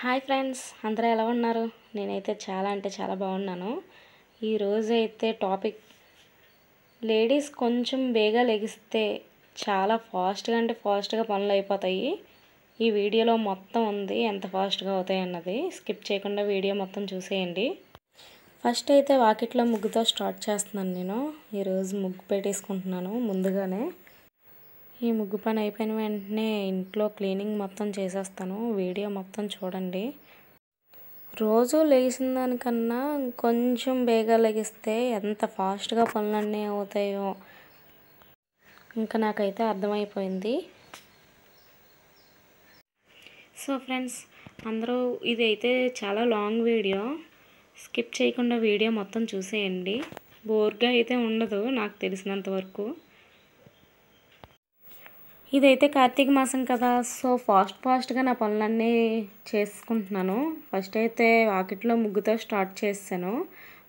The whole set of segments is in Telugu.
హాయ్ ఫ్రెండ్స్, అందరూ ఎలా ఉన్నారు? నేనైతే చాలా అంటే చాలా బాగున్నాను. ఈరోజు అయితే టాపిక్ లేడీస్ కొంచెం బేగా లెగిస్తే చాలా ఫాస్ట్గా పనులు అయిపోతాయి. ఈ వీడియోలో మొత్తం ఉంది ఎంత ఫాస్ట్గా అవుతాయి అన్నది. స్కిప్ చేయకుండా వీడియో మొత్తం చూసేయండి. ఫస్ట్ అయితే వాకిట్లో ముగ్గుతో స్టార్ట్ చేస్తున్నాను. నేను ఈరోజు ముగ్గు పెట్టేసుకుంటున్నాను ముందుగానే. ఈ ముగ్గు పని అయిపోయిన వెంటనే ఇంట్లో క్లీనింగ్ మొత్తం చేసేస్తాను. వీడియో మొత్తం చూడండి. రోజు లేచిన దానికన్నా కొంచెం బేగా లెగిస్తే ఎంత ఫాస్ట్గా పనులన్నీ అవుతాయో ఇంకా నాకైతే అర్థమైపోయింది. సో ఫ్రెండ్స్, అందరూ ఇదైతే చాలా లాంగ్ వీడియో, స్కిప్ చేయకుండా వీడియో మొత్తం చూసేయండి. బోర్గా అయితే ఉండదు నాకు తెలిసినంత వరకు. ఇదైతే కార్తీక మాసం కదా, సో ఫాస్ట్గా నా పనులన్నీ చేసుకుంటున్నాను. ఫస్ట్ అయితే వాకిట్లో ముగ్గుతో స్టార్ట్ చేశాను.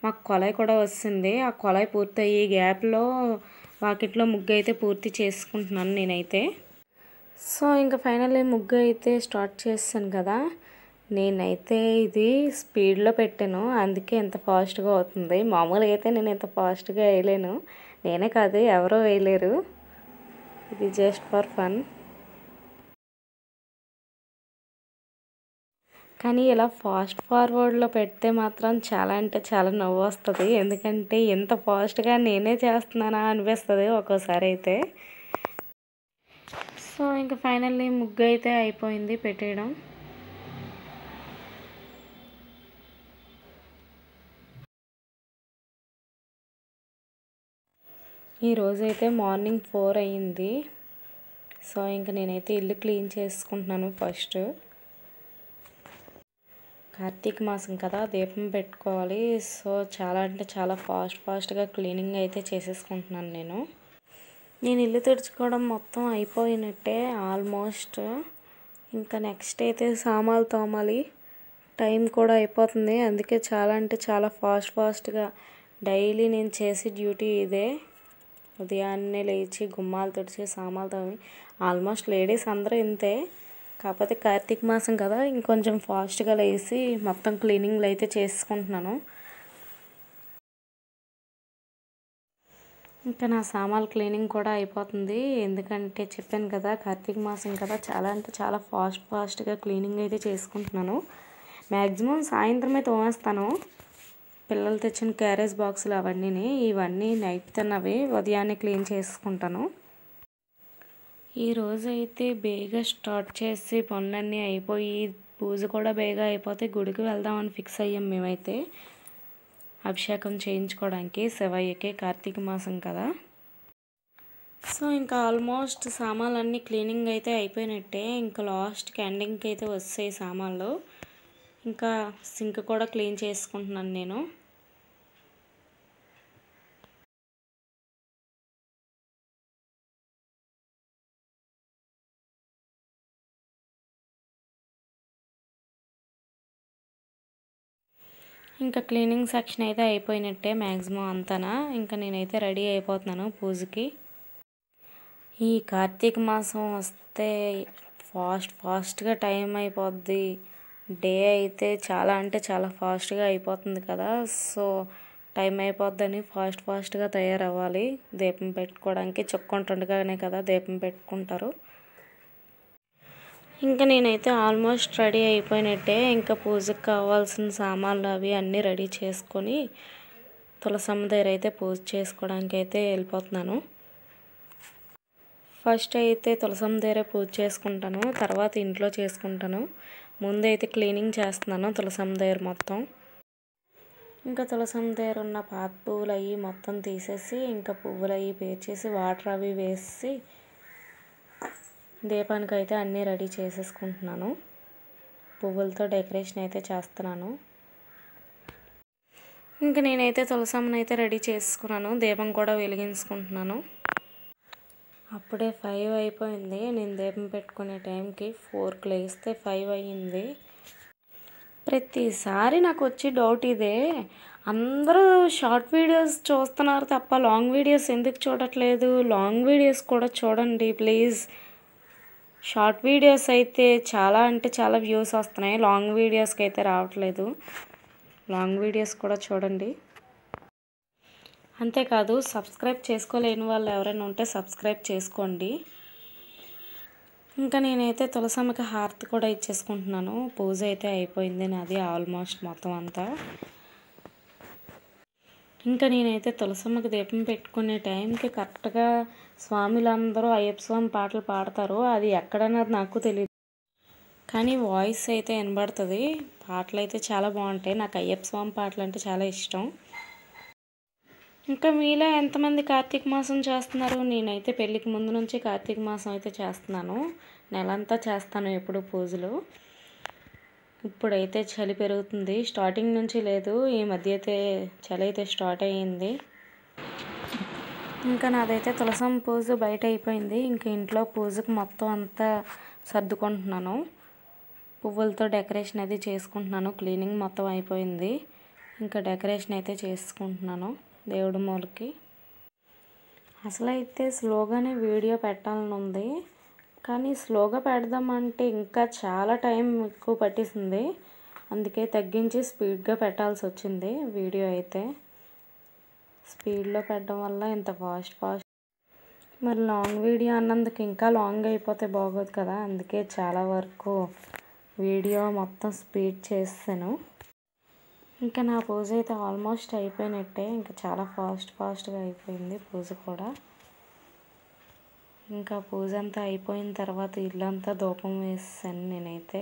మాకు కొలాయి కూడా వస్తుంది. ఆ కొలాయి పూర్తయ్యే గ్యాప్లో వాకిట్లో ముగ్గు అయితే పూర్తి చేసుకుంటున్నాను నేనైతే. సో ఇంకా ఫైనల్లీ ముగ్గు అయితే స్టార్ట్ చేశాను కదా. నేనైతే ఇది స్పీడ్లో పెట్టాను, అందుకే ఎంత ఫాస్ట్గా అవుతుంది. మామూలుగా అయితే నేను ఎంత ఫాస్ట్గా వేయలేను, నేనే కాదు ఎవరో వేయలేరు. ఇది జస్ట్ ఫర్ ఫన్. కానీ ఇలా ఫాస్ట్ ఫార్వర్డ్లో పెడితే మాత్రం చాలా అంటే చాలా నవ్వు వస్తుంది. ఎందుకంటే ఎంత ఫాస్ట్గా నేనే చేస్తున్నానా అనిపిస్తుంది ఒక్కోసారి అయితే. సో ఇంకా ఫైనల్లీ ముగ్గు అయితే అయిపోయింది పెట్టేయడం. ఈరోజైతే మార్నింగ్ 4 అయ్యింది. సో ఇంకా నేనైతే ఇల్లు క్లీన్ చేసుకుంటున్నాను. ఫస్ట్ కార్తీక మాసం కదా, దీపం పెట్టుకోవాలి. సో చాలా అంటే చాలా ఫాస్ట్గా క్లీనింగ్ అయితే చేసేసుకుంటున్నాను నేను ఇల్లు తుడుచుకోవడం మొత్తం అయిపోయినట్టే ఆల్మోస్ట్. ఇంకా నెక్స్ట్ అయితే సామాన్లు తోమాలి. టైం కూడా అయిపోతుంది, అందుకే చాలా అంటే చాలా ఫాస్ట్గా డైలీ నేను చేసే డ్యూటీ ఇదే. ఉదయాన్నే లేచి గుమ్మాలు తుడిచి సామాన్లు తోమి, ఆల్మోస్ట్ లేడీస్ అందరూ ఇంతే. కాకపోతే కార్తీక మాసం కదా, ఇంకొంచెం ఫాస్ట్గా లేచి మొత్తం క్లీనింగ్లు అయితే చేసుకుంటున్నాను. ఇంకా నా సామాన్లు క్లీనింగ్ కూడా అయిపోతుంది. ఎందుకంటే చెప్పాను కదా కార్తీక మాసం కదా, చాలా అంటే చాలా ఫాస్ట్గా క్లీనింగ్ అయితే చేసుకుంటున్నాను. మ్యాక్సిమం సాయంత్రమే తోమేస్తాను. పిల్లలు తెచ్చిన క్యారేజ్ బాక్సులు ఇవన్నీ నైట్ తిన్నవి ఉదయాన్నే క్లీన్ చేసుకుంటాను. ఈరోజు అయితే బేగా స్టార్ట్ చేసి పనులన్నీ అయిపోయి పూజ కూడా బేగా అయిపోతే గుడికి వెళ్దామని ఫిక్స్ అయ్యాం మేమైతే, అభిషేకం చేయించుకోవడానికి శివయ్యకి. కార్తీక మాసం కదా. సో ఇంకా ఆల్మోస్ట్ సామాన్లన్నీ క్లీనింగ్ అయితే అయిపోయినట్టే. ఇంకా లాస్ట్కి ఎండింగ్కి అయితే వస్తాయి సామాన్లు. ఇంకా సింక్ కూడా క్లీన్ చేసుకుంటున్నాను నేను. ఇంకా క్లీనింగ్ సెక్షన్ అయితే అయిపోయినట్టే మ్యాక్సిమం అంతానా. ఇంకా నేనైతే రెడీ అయిపోతున్నాను పూజకి. ఈ కార్తీక మాసం వస్తే ఫాస్ట్గా టైం అయిపోద్ది. డే అయితే చాలా అంటే చాలా ఫాస్ట్గా అయిపోతుంది కదా. సో టైం అయిపోద్దని ఫాస్ట్గా తయారవ్వాలి. దీపం పెట్టుకోవడానికి చుక్కుంటుండగానే కదా దీపం పెట్టుకుంటారు. ఇంకా నేనైతే ఆల్మోస్ట్ రెడీ అయిపోయినట్టే. ఇంకా పూజకు కావాల్సిన సామాన్లు అవి అన్నీ రెడీ చేసుకొని తులసమ్మ దగ్గర అయితే పూజ చేసుకోవడానికి అయితే వెళ్ళిపోతున్నాను. ఫస్ట్ అయితే తులసమ్మ దగ్గర పూజ చేసుకుంటాను, తర్వాత ఇంట్లో చేసుకుంటాను. ముందైతే క్లీనింగ్ చేస్తున్నాను తులసమ్మ దగ్గర మొత్తం. ఇంకా తులసమ్మ దగ్గర ఉన్న పాత పువ్వులు అవి మొత్తం తీసేసి ఇంకా పువ్వులు అవి పేర్చేసి వాటర్ అవి వేసి దీపానికి అయితే అన్నీ రెడీ చేసేసుకుంటున్నాను. పువ్వులతో డెకరేషన్ అయితే చేస్తున్నాను. ఇంకా నేనైతే తులసమ్మని అయితే రెడీ చేసుకున్నాను. దీపం కూడా వెలిగించుకుంటున్నాను. అప్పుడే 5 అయిపోయింది. నేను దీపం పెట్టుకునే టైంకి 4కి లేస్తే 5 అయ్యింది. ప్రతిసారి నాకు వచ్చి డౌట్ ఇదే, అందరూ షార్ట్ వీడియోస్ చూస్తున్నారు తప్ప లాంగ్ వీడియోస్ ఎందుకు చూడట్లేదు? లాంగ్ వీడియోస్ కూడా చూడండి ప్లీజ్. షార్ట్ వీడియోస్ అయితే చాలా అంటే చాలా వ్యూస్ వస్తున్నాయి, లాంగ్ వీడియోస్కి అయితే రావట్లేదు. లాంగ్ వీడియోస్ కూడా చూడండి. అంతేకాదు సబ్స్క్రైబ్ చేసుకోలేని వాళ్ళు ఎవరైనా ఉంటే సబ్స్క్రైబ్ చేసుకోండి. ఇంకా నేనైతే తులసమ్మకి హారతి కూడా ఇచ్చేసుకుంటున్నాను. పూజ అయితే అయిపోయింది నాది ఆల్మోస్ట్ మొత్తం అంతా. ఇంకా నేనైతే తులసమ్మకి దీపం పెట్టుకునే టైంకి కరెక్ట్గా స్వామిలందరూ అయ్యప్ప స్వామి పాటలు పాడతారు. అది ఎక్కడన్నది నాకు తెలియదు, కానీ వాయిస్ అయితే వినబడుతుంది. పాటలు అయితే చాలా బాగుంటాయి. నాకు అయ్యప్ప స్వామి పాటలు అంటే చాలా ఇష్టం. ఇంకా మీలో ఎంతమంది కార్తీక మాసం చేస్తున్నారు? నేనైతే పెళ్ళికి ముందు నుంచి కార్తీక మాసం అయితే చేస్తున్నాను. నెలంతా చేస్తాను ఎప్పుడు పూజలు. ఇప్పుడైతే చలి పెరుగుతుంది, స్టార్టింగ్ నుంచి లేదు, ఈ మధ్య అయితే చలి అయితే స్టార్ట్ అయ్యింది. ఇంకా నాదైతే తులసమ్మ పూజ బయట అయిపోయింది. ఇంకా ఇంట్లో పూజకు మొత్తం అంతా సర్దుకుంటున్నాను. పువ్వులతో డెకరేషన్ అది చేసుకుంటున్నాను. క్లీనింగ్ మొత్తం అయిపోయింది. ఇంకా డెకరేషన్ అయితే చేసుకుంటున్నాను దేవుడి మూలకి. అసలు అయితే స్లోగానే వీడియో పెట్టాలని ఉంది, కానీ స్లోగా పెడదామంటే ఇంకా చాలా టైం ఎక్కువ పట్టేసింది. అందుకే తగ్గించి స్పీడ్గా పెట్టాల్సి వచ్చింది. వీడియో అయితే స్పీడ్లో పెట్టడం వల్ల ఇంత ఫాస్ట్ మరి లాంగ్ వీడియో అన్నందుకు ఇంకా లాంగ్ అయిపోతే బాగోదు కదా. అందుకే చాలా వరకు వీడియో మొత్తం స్పీడ్ చేస్తాను. ఇంకా నా పూజ అయితే ఆల్మోస్ట్ అయిపోయినట్టే. ఇంకా చాలా ఫాస్ట్గా అయిపోయింది పూజ కూడా. ఇంకా పూజ అంతా అయిపోయిన తర్వాత ఇల్లంతా ధూపం వేసాను నేనైతే.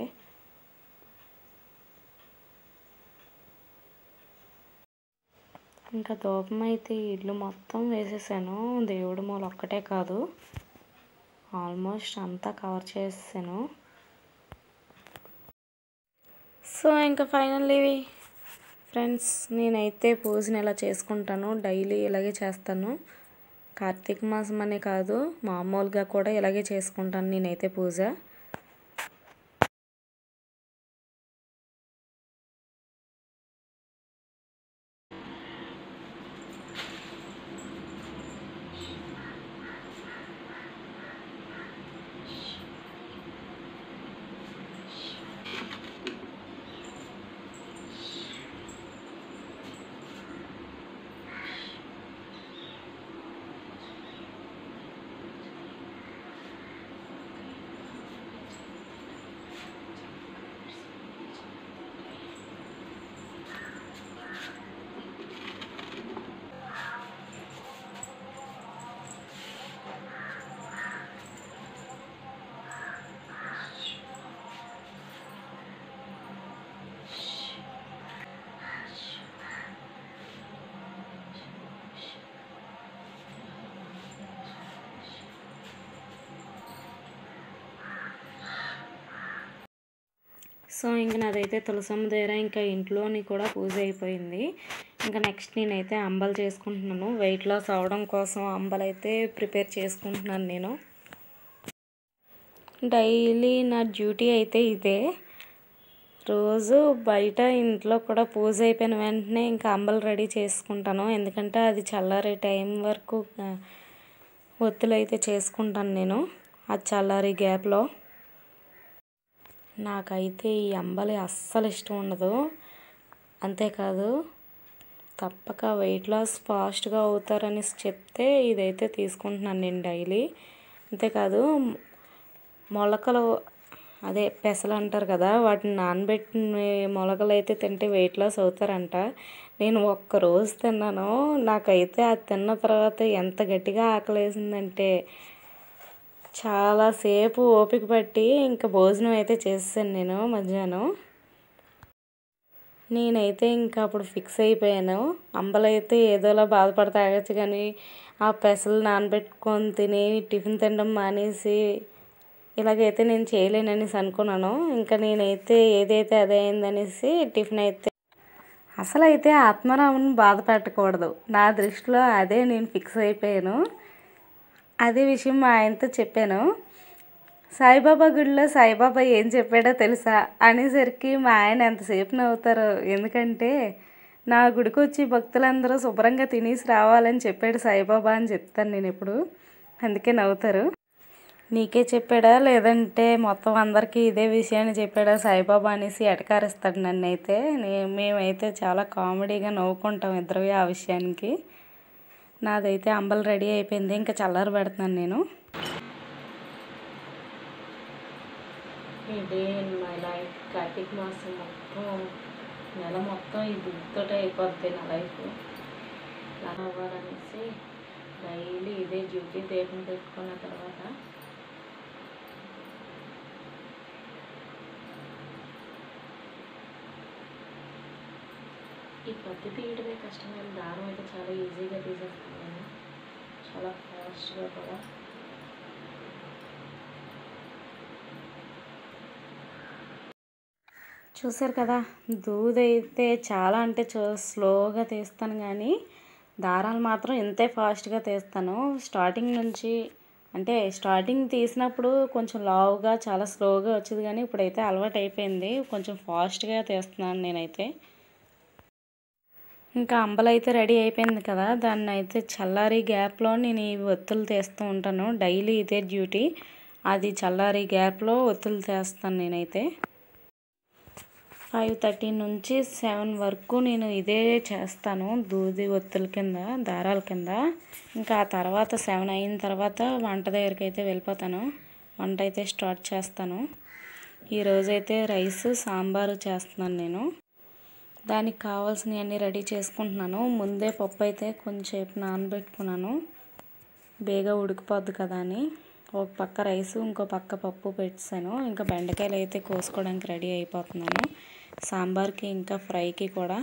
ఇంకా ధూపం అయితే ఇల్లు మొత్తం వేసేసాను. దేవుడి మూల ఒక్కటే కాదు, ఆల్మోస్ట్ అంతా కవర్ చేసాను. సో ఇంకా ఫైనల్లీ ఫ్రెండ్స్, నేనైతే పూజని ఇలా చేసుకుంటాను. డైలీ ఇలాగే చేస్తాను. కార్తీక మాసం అనే కాదు, మామూలుగా కూడా ఇలాగే చేసుకుంటాను నేనైతే పూజ. సో ఇంక నాదైతే తులసమ్మ దగ్గర ఇంకా ఇంట్లోని కూడా పూజ అయిపోయింది. ఇంకా నెక్స్ట్ నేనైతే అంబలు చేసుకుంటున్నాను. వెయిట్ లాస్ అవడం కోసం అంబలు అయితే ప్రిపేర్ చేసుకుంటున్నాను నేను. డైలీ నా డ్యూటీ అయితే ఇదే. రోజు బయట ఇంట్లో కూడా పూజ అయిపోయిన వెంటనే ఇంకా అంబలు రెడీ చేసుకుంటాను. ఎందుకంటే అది చల్లారే టైం వరకు ఒత్తులు అయితే చేసుకుంటాను నేను, అది చల్లారి గ్యాప్లో. నాకైతే ఈ అంబలి అస్సలు ఇష్టం ఉండదు. అంతేకాదు తప్పక వెయిట్ లాస్ ఫాస్ట్గా అవుతారని చెప్తే ఇదైతే తీసుకుంటున్నాను నేను డైలీ. అంతేకాదు మొలకలు, అదే పెసలు అంటారు కదా, వాటిని నానబెట్టిన మొలకలు అయితే తింటే వెయిట్ లాస్ అవుతారంట. నేను ఒక్కరోజు తిన్నాను. నాకైతే అది తిన్న తర్వాత ఎంత గట్టిగా ఆకలేసిందంటే చాలాసేపు ఓపిక పట్టి ఇంకా భోజనం అయితే చేసాను నేను మధ్యాహ్నం. నేనైతే ఇంకా అప్పుడు ఫిక్స్ అయిపోయాను, అంబలైతే ఏదోలా బాధపడతా తాగొచ్చు, కానీ ఆ పెసలు నానబెట్టుకొని తిని టిఫిన్ తినడం మానేసి ఇలాగైతే నేను చేయలేననేసి అనుకున్నాను. ఇంకా నేనైతే ఏదైతే అదే అయిందనేసి టిఫిన్ అయితే, అసలు అయితే ఆత్మారాముని బాధ పెట్టకూడదు, నా దృష్టిలో అదే నేను ఫిక్స్ అయిపోయాను. అదే విషయం మా ఆయనతో చెప్పాను. సాయిబాబా గుడిలో సాయిబాబా ఏం చెప్పాడో తెలుసా అనేసరికి మా ఆయన ఎంతసేపు నవ్వుతారో. ఎందుకంటే నా గుడికి వచ్చి భక్తులందరూ శుభ్రంగా తినేసి రావాలని చెప్పాడు సాయిబాబా అని చెప్తాను నేను ఎప్పుడు, అందుకే నవ్వుతారు. నీకే చెప్పాడా లేదంటే మొత్తం అందరికీ ఇదే విషయాన్ని చెప్పాడా సాయిబాబా అనేసి ఎటకారిస్తాడు నన్నైతే. మేమైతే చాలా కామెడీగా నవ్వుకుంటాం ఇద్దరు ఆ విషయానికి. నాదైతే అంబలి రెడీ అయిపోయింది, ఇంకా చల్లారి పెడుతున్నాను నేను. ఈ డే ఇన్ మై లైఫ్ కార్తీక మాసం మొత్తం నెల మొత్తం ఈ దుడ్డుతోటే అయిపోద్ది నా లైఫ్. ఇలా అవ్వాలనేసి డైలీ ఇదే డ్యూటీ. దీపం పెట్టుకున్న తర్వాత ఈ పత్తి తీయడమే కష్టమైన, దారం అయితే చాలా ఈజీగా తీసేస్తాను నేను, చాలా ఫాస్ట్గా కూడా. చూసారు కదా, దూదైతే చాలా అంటే స్లోగా తీస్తాను కానీ దారాలు మాత్రం ఇంతే ఫాస్ట్గా తీస్తాను. స్టార్టింగ్ నుంచి అంటే స్టార్టింగ్ తీసినప్పుడు కొంచెం లావుగా చాలా స్లోగా వచ్చేది కానీ ఇప్పుడైతే అలవాటు అయిపోయింది, కొంచెం ఫాస్ట్గా తీస్తున్నాను నేనైతే. ఇంకా అంబలి అయితే రెడీ అయిపోయింది కదా, దాన్ని అయితే చల్లారి గ్యాప్లో నేను ఈ ఒత్తులు తీస్తూ ఉంటాను. డైలీ ఇదే డ్యూటీ, అది చల్లారి గ్యాప్లో ఒత్తులు తీస్తాను నేనైతే. 5:30 నుంచి 7 వరకు నేను ఇదే చేస్తాను, దూది ఒత్తుల కింద, దారాల కింద. ఇంకా ఆ తర్వాత 7 అయిన తర్వాత వంట దగ్గరికి అయితే వెళ్ళిపోతాను, వంట అయితే స్టార్ట్ చేస్తాను. ఈరోజైతే రైస్ సాంబారు చేస్తున్నాను నేను. దానికి కావాల్సినవన్నీ రెడీ చేసుకుంటున్నాను. ముందే పప్పు అయితే కొంచెంసేపు నానబెట్టుకున్నాను, బేగా ఉడికిపోద్ది కదా అని. ఒక పక్క రైసు ఇంకో పక్క పప్పు పెట్టాను. ఇంకా బెండకాయలు అయితే కోసుకోవడానికి రెడీ అయిపోతున్నాను, సాంబార్కి ఇంకా ఫ్రైకి కూడా.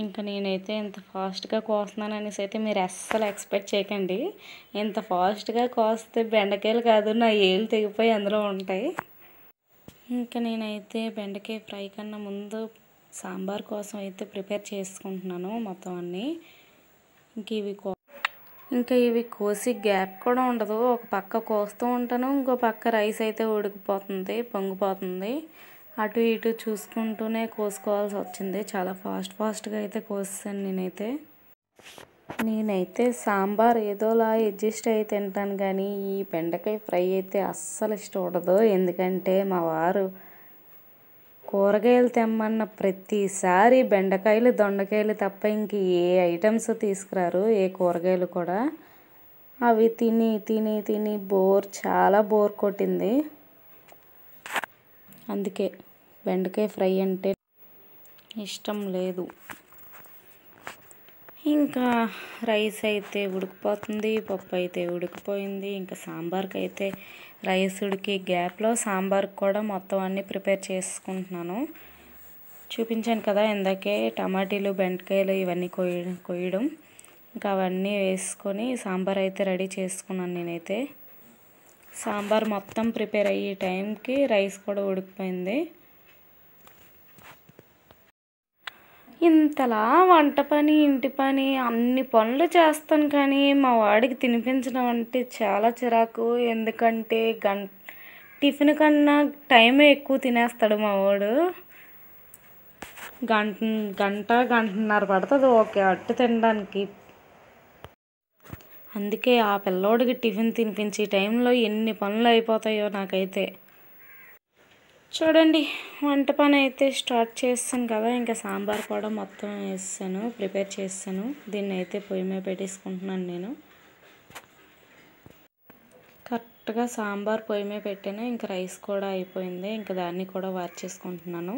ఇంకా నేనైతే ఇంత ఫాస్ట్గా కోస్తున్నాను అనేసి అయితే మీరు అస్సలు ఎక్స్పెక్ట్ చేయకండి. ఇంత ఫాస్ట్గా కోస్తే బెండకాయలు కాదు, నా ఏళ్ళు తెగిపోయి అందులో ఉంటాయి. ఇంకా నేనైతే బెండకాయ ఫ్రై కన్నా ముందు సాంబార్ కోసం అయితే ప్రిపేర్ చేసుకుంటున్నాను మొత్తం అన్నీ. ఇంకా ఇవి కోసి గ్యాప్ కూడా ఉండదు, ఒక పక్క కోస్తూ ఉంటాను, ఇంకో పక్క రైస్ అయితే ఉడికిపోతుంది, పొంగిపోతుంది. అటు ఇటు చూసుకుంటూనే కోసుకోవాల్సి వచ్చింది, చాలా ఫాస్ట్గా అయితే కోసాను నేనైతే సాంబార్ ఏదోలా అడ్జస్ట్ అయి తింటాను కానీ ఈ బెండకాయ ఫ్రై అయితే అస్సలు ఇష్టం ఉండదు. ఎందుకంటే మా వారు కూరగాయలు తెమ్మన్న ప్రతిసారి బెండకాయలు దొండకాయలు తప్ప ఇంక ఏ ఐటమ్స్ తీసుకురారు, ఏ కూరగాయలు కూడా. అవి తిని తిని తిని చాలా బోర్ కొట్టింది. అందుకే బెండకాయ ఫ్రై అంటే ఇష్టం లేదు. ఇంకా రైస్ అయితే ఉడికిపోతుంది, పప్పు అయితే ఉడికిపోయింది. ఇంకా సాంబార్కి అయితే రైస్ ఉడికి గ్యాప్లో సాంబార్కి కూడా మొత్తం అన్నీ ప్రిపేర్ చేసుకుంటున్నాను. చూపించాను కదా ఇందాకే, టమాటీలు బెండకాయలు ఇవన్నీ కొయ్యడం. ఇంకా అవన్నీ వేసుకొని సాంబార్ అయితే రెడీ చేసుకున్నాను నేనైతే. సాంబార్ మొత్తం ప్రిపేర్ అయ్యే టైంకి రైస్ కూడా ఉడికిపోయింది. ఇంతలా వంట పని ఇంటి పని అన్ని పనులు చేస్తాను కానీ మా వాడికి తినిపించడం అంటే చాలా చిరాకు. ఎందుకంటే టిఫిన్ కన్నా టైమే ఎక్కువ తినేస్తాడు మా వాడు. గంటన్నర పడుతుంది ఓకే అట్టు తినడానికి. అందుకే ఆ పిల్లోడికి టిఫిన్ తినిపించే టైంలో ఎన్ని పనులు అయిపోతాయో నాకైతే. చూడండి, వంట పని అయితే స్టార్ట్ చేస్తాను కదా, ఇంకా సాంబార్ కూడా మొత్తం వేసాను, ప్రిపేర్ చేస్తాను. దీన్ని అయితే పొయ్యి మీద పెట్టేసుకుంటున్నాను నేను. కరెక్ట్గా సాంబార్ పొయ్యి మీద పెట్టాను, ఇంకా రైస్ కూడా అయిపోయింది, ఇంకా దాన్ని కూడా వార్చేసుకుంటున్నాను.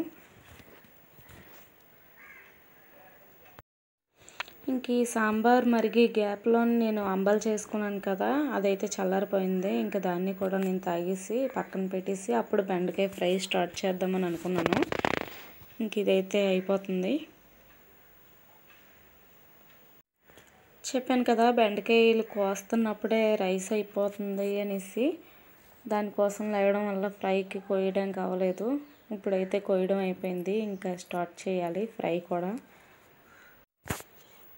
ఇంక ఈ సాంబార్ మరిగి గ్యాప్లో నేను అంబలి చేసుకున్నాను కదా, అదైతే చల్లారిపోయింది. ఇంకా దాన్ని కూడా నేను తాగేసి పక్కన పెట్టేసి అప్పుడు బెండకాయ ఫ్రై స్టార్ట్ చేద్దామని అనుకున్నాను. ఇంక ఇదైతే అయిపోతుంది. చెప్పాను కదా బెండకాయలు కోస్తున్నప్పుడే రైస్ అయిపోతుంది అనేసి, దానికోసం లేవడం వల్ల ఫ్రైకి కొయ్యడానికి అవ్వలేదు. ఇప్పుడైతే కొయ్యడం అయిపోయింది, ఇంకా స్టార్ట్ చేయాలి ఫ్రై కూడా.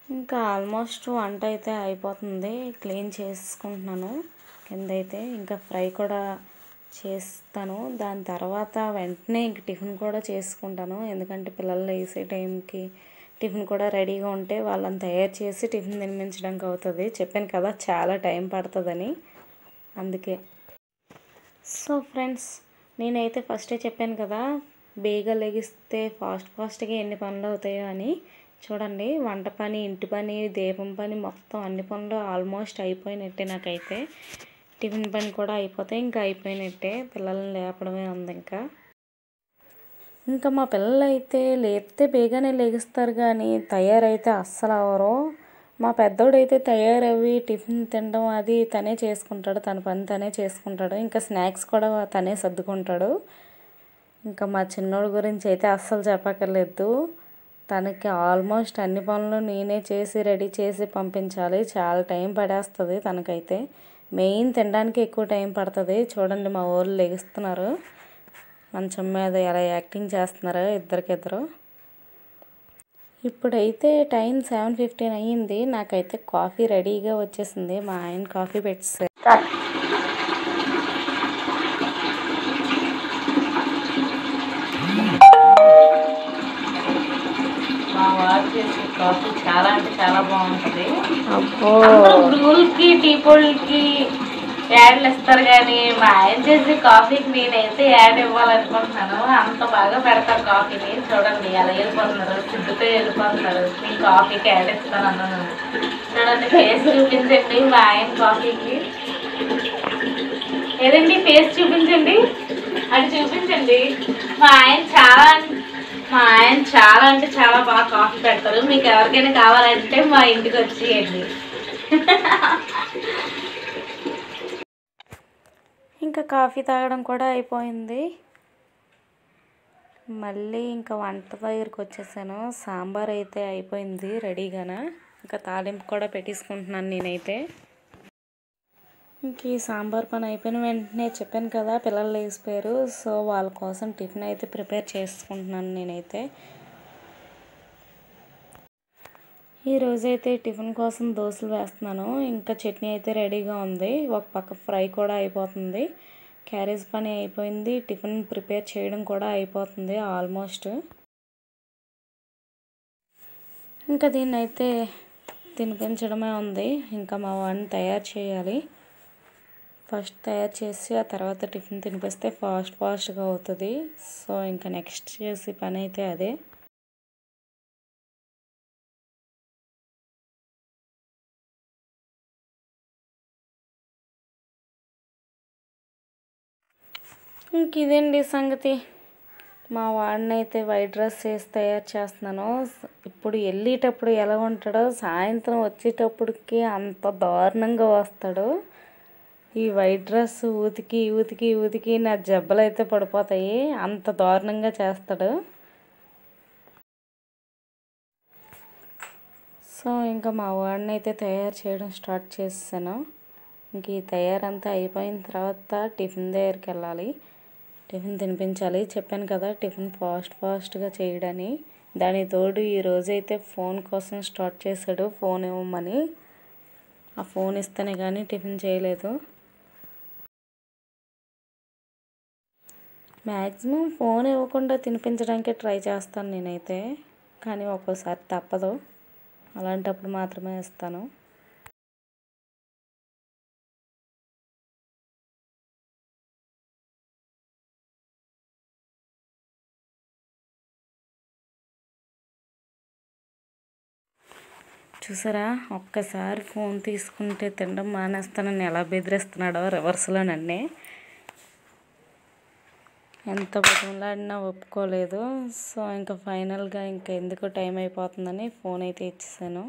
ఇంకా ఆల్మోస్ట్ వంట అయితే అయిపోతుంది, క్లీన్ చేసుకుంటున్నాను కింద అయితే. ఇంకా ఫ్రై కూడా చేస్తాను, దాని తర్వాత వెంటనే ఇంక టిఫిన్ కూడా చేసుకుంటాను. ఎందుకంటే పిల్లలు వేసే టైంకి టిఫిన్ కూడా రెడీగా ఉంటే వాళ్ళని తయారు చేసి టిఫిన్ తినిపించడానికి అవుతుంది. చెప్పాను కదా చాలా టైం పడుతుందని. అందుకే. సో ఫ్రెండ్స్, నేనైతే ఫస్టే చెప్పాను కదా బేగా లెగిస్తే ఫాస్ట్గా ఎన్ని పనులు అవుతాయో అని. చూడండి, వంట పని, ఇంటి పని, దీపం పని, మొత్తం అన్ని పనులు ఆల్మోస్ట్ అయిపోయినట్టే. నాకైతే టిఫిన్ పని కూడా అయిపోతే ఇంకా అయిపోయినట్టే. పిల్లల్ని లేపడమే ఉంది. ఇంకా మా పిల్లలు అయితే లేపితే బేగానే లెగిస్తారు, కానీ తయారైతే అస్సలు అవ్వరు. మా పెద్దోడైతే తయారవి టిఫిన్ తినడం అది తనే చేసుకుంటాడు, తన పని తనే చేసుకుంటాడు. ఇంకా స్నాక్స్ కూడా తనే సర్దుకుంటాడు. ఇంకా మా చిన్నోడి గురించి అయితే అస్సలు చెప్పక్కర్లేదు. తనకి ఆల్మోస్ట్ అన్ని పనులు నేనే చేసి రెడీ చేసి పంపించాలి. చాలా టైం పడేస్తుంది తనకైతే. మెయిన్ తినడానికి ఎక్కువ టైం పడుతుంది. చూడండి, మా ఊళ్ళు లెగుస్తున్నారు, మంచం మీద ఎలా యాక్టింగ్ చేస్తున్నారో ఇద్దరికిద్దరు. ఇప్పుడైతే టైం 7:15 అయ్యింది. నాకైతే కాఫీ రెడీగా వచ్చేసింది. మా ఆయన కాఫీ పెట్టేసారు. మా వారు చేసే కాఫీ చాలా అంటే చాలా బాగుంటుంది. బ్రూల్కి టీ పొడికి యాడ్లు ఇస్తారు, కానీ మా ఆయన చేసే కాఫీకి నేనైతే యాడ్ ఇవ్వాలనుకుంటున్నాను. అంత బాగా పెడతారు కాఫీని. చూడండి ఎలా వెళ్ళిపోతున్నారు, సిద్ధుతో వెళ్ళిపోతున్నారు. నేను కాఫీకి యాడ్ ఇస్తాను అన్నాను. చూడండి, ఫేస్ చూపించండి మా ఆయన కాఫీకి. ఏదండి ఫేస్ చూపించండి, అది చూపించండి. మా ఆయన చాలా అంటే చాలా బాగా కాఫీ పెడతారు. మీకు ఎవరికైనా కావాలంటే మా ఇంటికి వచ్చేయండి. ఇంకా కాఫీ తాగడం కూడా అయిపోయింది. మళ్ళీ ఇంకా వంట దగ్గరికి వచ్చేసాను. సాంబార్ అయితే అయిపోయింది రెడీగానా. ఇంకా తాలింపు కూడా పెట్టేసుకుంటున్నాను నేనైతే. ఇంక ఈ సాంబార్ పని అయిపోయిన వెంటనే చెప్పాను కదా పిల్లలు లేచిపోయారు. సో వాళ్ళ కోసం టిఫిన్ అయితే ప్రిపేర్ చేసుకుంటున్నాను నేనైతే. ఈరోజైతే టిఫిన్ కోసం దోశలు వేస్తున్నాను. ఇంకా చట్నీ అయితే రెడీగా ఉంది. ఒక పక్క ఫ్రై కూడా అయిపోతుంది. క్యారేజ్ పని అయిపోయింది. టిఫిన్ ప్రిపేర్ చేయడం కూడా అయిపోతుంది ఆల్మోస్ట్. ఇంకా దీన్ని అయితే తినిపించడమే ఉంది. ఇంకా మా వాడిని తయారు చేయాలి. ఫస్ట్ తయారు చేసి ఆ తర్వాత టిఫిన్ తినిపిస్తే ఫాస్ట్గా అవుతుంది. సో ఇంకా నెక్స్ట్ చేసే పని అయితే అదే. ఇంక ఇదేంటి సంగతి. మా వాడిని అయితే వైట్ డ్రెస్ వేసి తయారు చేస్తున్నాను. ఇప్పుడు వెళ్ళేటప్పుడు ఎలా ఉంటాడో సాయంత్రం వచ్చేటప్పటికి అంత దారుణంగా వస్తాడు. ఈ వైట్ డ్రెస్ ఉతికి నా జబ్బలు అయితే పడిపోతాయి, అంత దారుణంగా చేస్తాడు. సో ఇంకా మా వాడిని అయితే తయారు చేయడం స్టార్ట్ చేసాను. ఇంక ఈ తయారంతా అయిపోయిన తర్వాత టిఫిన్ దగ్గరికి వెళ్ళాలి. టిఫిన్ తినిపించాలి. చెప్పాను కదా టిఫిన్ ఫాస్ట్గా చేయడని. దాని తోడు ఈరోజైతే ఫోన్ కోసం స్టార్ట్ చేశాడు, ఫోన్ ఇవ్వమని. ఆ ఫోన్ ఇస్తేనే కానీ టిఫిన్ చేయలేదు. మ్యాక్సిమం ఫోన్ ఇవ్వకుండా తినిపించడానికే ట్రై చేస్తాను నేనైతే, కానీ ఒక్కోసారి తప్పదు. అలాంటప్పుడు మాత్రమే ఇస్తాను. చూసారా, ఒక్కసారి ఫోన్ తీసుకుంటే తినడం మానేస్తానని ఎలా బెదిరిస్తున్నాడో రివర్స్లో నన్నే. ఎంత బతిమలాడినా ఒప్పుకోలేదు. సో ఇంకా ఫైనల్గా ఇంకా ఎందుకు టైం అయిపోతుందని ఫోన్ అయితే ఇచ్చేసాను.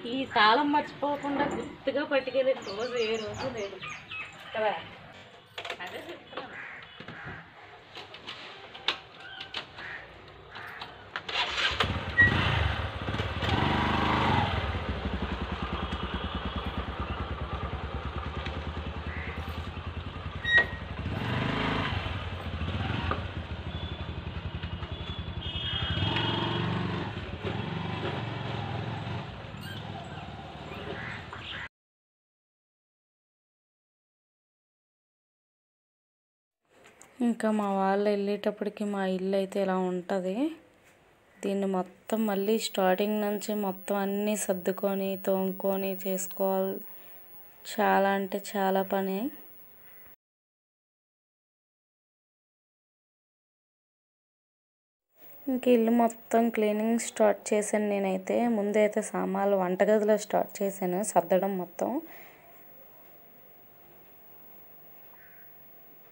ఈ తాళం మర్చిపోకుండా గుర్తుగా పట్టుకెళ్ళే రోజు ఏ రోజు లేదు కదా. అదే చెప్తున్నాను. ఇంకా మా వాళ్ళు వెళ్ళేటప్పటికి మా ఇల్లు అయితే ఇలా ఉంటుంది. దీన్ని మొత్తం మళ్ళీ స్టార్టింగ్ నుంచి మొత్తం అన్నీ సర్దుకొని తోముకొని చేసుకోవాలి. చాలా అంటే చాలా పని. ఇంక ఇల్లు మొత్తం క్లీనింగ్ స్టార్ట్ చేశాను నేనైతే. ముందైతే సామాన్లు వంటగదిలో స్టార్ట్ చేశాను సర్దడం మొత్తం.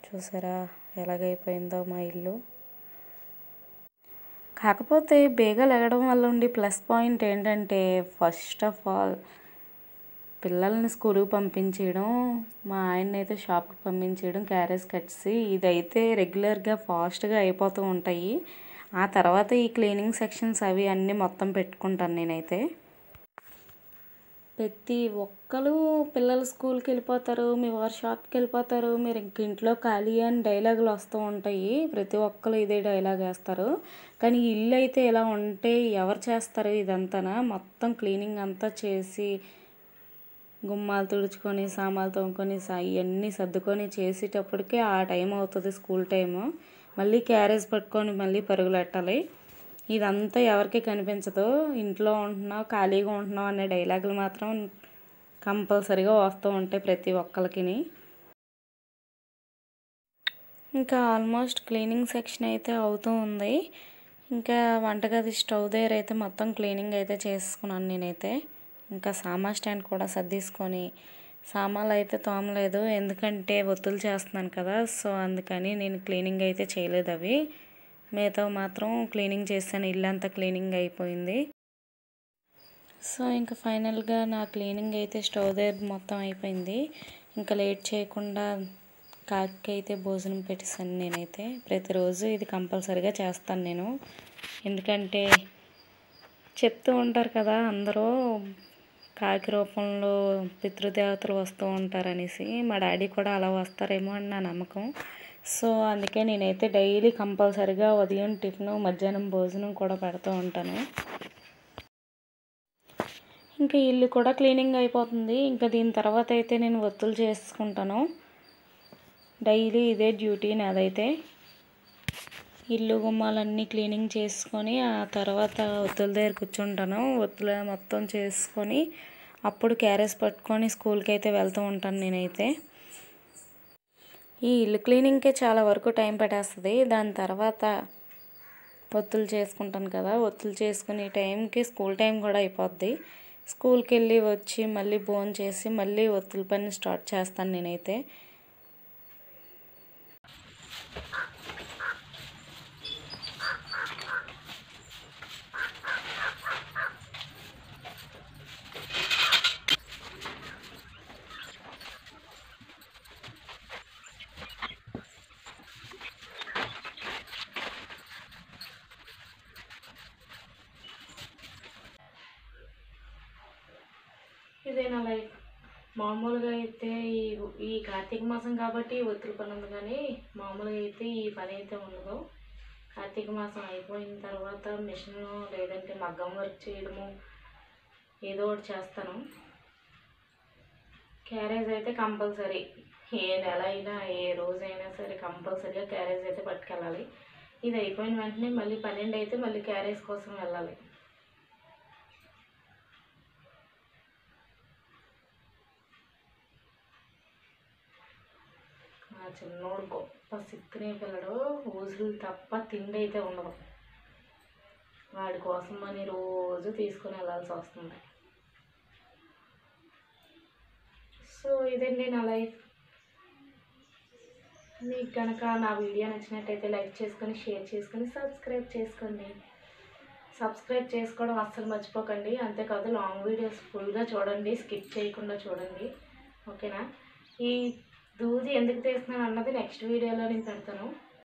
చూసారా ఎలాగైపోయిందో మా ఇల్లు. కాకపోతే బేగా లెగడం వల్ల ఉండి ప్లస్ పాయింట్ ఏంటంటే, ఫస్ట్ ఆఫ్ ఆల్ పిల్లల్ని స్కూల్కి పంపించేయడం, మా ఆయన్ని అయితే షాప్కి పంపించేయడం, క్యారేజ్ కట్సి ఇదైతే రెగ్యులర్గా ఫాస్ట్గా అయిపోతూ ఉంటాయి. ఆ తర్వాత ఈ క్లీనింగ్ సెక్షన్స్ అవి అన్నీ మొత్తం పెట్టుకుంటాను నేనైతే. ప్రతి ఒక్కరు పిల్లలు స్కూల్కి వెళ్ళిపోతారు, మీ వారు షాప్కి వెళ్ళిపోతారు, మీరు ఇంక ఇంట్లో ఖాళీ అని డైలాగులు వస్తూ ఉంటాయి. ప్రతి ఒక్కరు ఇదే డైలాగ్ వేస్తారు. కానీ ఇల్లు అయితే ఇలా ఉంటే ఎవరు చేస్తారు ఇదంతా? మొత్తం క్లీనింగ్ అంతా చేసి గుమ్మాలు తుడుచుకొని సామాన్లు తోముకొని ఇవన్నీ సర్దుకొని చేసేటప్పటికే ఆ టైం అవుతుంది, స్కూల్ టైము. మళ్ళీ క్యారేజ్ పట్టుకొని మళ్ళీ పరుగులు పెట్టాలి. ఇదంతా ఎవరికి కనిపించదు. ఇంట్లో ఉంటున్నావు, ఖాళీగా ఉంటున్నావు అనే డైలాగులు మాత్రం కంపల్సరీగా వస్తూ ఉంటాయి ప్రతి ఒక్కరికి. ఇంకా ఆల్మోస్ట్ క్లీనింగ్ సెక్షన్ అయితే అవుతూ ఉంది. ఇంకా వంటగది స్టవ్ దగ్గర అయితే మొత్తం క్లీనింగ్ అయితే చేసుకున్నాను నేనైతే. ఇంకా సామాన్ స్టాండ్ కూడా సర్దేసుకొని, సామాన్లు అయితే తోమలేదు ఎందుకంటే ఒత్తులు చేస్తున్నాను కదా, సో అందుకని నేను క్లీనింగ్ అయితే చేయలేదు. అవి మిగతా మాత్రం క్లీనింగ్ చేశాను. ఇల్లంతా క్లీనింగ్ అయిపోయింది. సో ఇంకా ఫైనల్గా నా క్లీనింగ్ అయితే స్టవ్ దగ్గర మొత్తం అయిపోయింది. ఇంకా లేట్ చేయకుండా కాకి అయితే భోజనం పెట్టేసాను నేనైతే. ప్రతిరోజు ఇది కంపల్సరీగా చేస్తాను నేను. ఎందుకంటే చెప్తూ ఉంటారు కదా అందరూ, కాకి రూపంలో పితృదేవతలు వస్తూ ఉంటారనేసి. మా డాడీ కూడా అలా వస్తారేమో అని నా నమ్మకం. సో అందుకే నేనైతే డైలీ కంపల్సరీగా ఉదయం టిఫిన్, మధ్యాహ్నం భోజనం కూడా పెడుతూ ఉంటాను. ఇంకా ఇల్లు కూడా క్లీనింగ్ అయిపోతుంది. ఇంకా దీని తర్వాత అయితే నేను ఒత్తులు చేసుకుంటాను. డైలీ ఇదే డ్యూటీ నాదైతే. ఇల్లు గుమ్మాలన్నీ క్లీనింగ్ చేసుకొని ఆ తర్వాత ఒత్తుల దగ్గర కూర్చుంటాను. ఒత్తులు మొత్తం చేసుకొని అప్పుడు క్యారేజ్ పట్టుకొని స్కూల్కి అయితే వెళ్తూ ఉంటాను నేనైతే. ఈ ఇల్లు క్లీనింగ్కే చాలా వరకు టైం పట్టేస్తుంది. దాని తర్వాత ఒత్తులు చేసుకుంటాను కదా, ఒత్తులు చేసుకునే టైంకి స్కూల్ టైం కూడా అయిపోద్ది. స్కూల్కి వెళ్ళి వచ్చి మళ్ళీ భోజనం చేసి మళ్ళీ ఒత్తుల పని స్టార్ట్ చేస్తాను నేనైతే. ఇదే నా లైఫ్. మామూలుగా అయితే ఈ కార్తీక మాసం కాబట్టి ఒత్తుల పని ఉంది, కానీ మామూలుగా అయితే ఈ పని అయితే ఉండదు. కార్తీక మాసం అయిపోయిన తర్వాత మిషన్ లేదంటే మగ్గం వర్క్ చేయడము ఏదో ఒకటి చేస్తాను. క్యారేజ్ అయితే కంపల్సరీ ఏ నెల అయినా ఏ రోజైనా సరే కంపల్సరీగా క్యారేజ్ అయితే పట్టుకెళ్ళాలి. ఇది అయిపోయిన వెంటనే మళ్ళీ 12 అయితే మళ్ళీ క్యారేజ్ కోసం వెళ్ళాలి. మా చిన్నోడు గొప్ప సిక్కునే పిల్లడు. ఊసులు తప్ప తిండి అయితే ఉండదు. వాడి కోసం అని రోజు తీసుకుని వెళ్ళాల్సి వస్తుంది. సో ఇదండి నా లైఫ్. మీకు కనుక నా వీడియో నచ్చినట్టయితే లైక్ చేసుకొని, షేర్ చేసుకొని, సబ్స్క్రైబ్ చేసుకోండి. సబ్స్క్రైబ్ చేసుకోవడం అస్సలు మర్చిపోకండి. అంతేకాదు లాంగ్ వీడియోస్ ఫుల్గా చూడండి, స్కిప్ చేయకుండా చూడండి, ఓకేనా? ఈ దూది ఎందుకు తీస్తున్నాను అన్నది నెక్స్ట్ వీడియోలో నేను పెడతాను.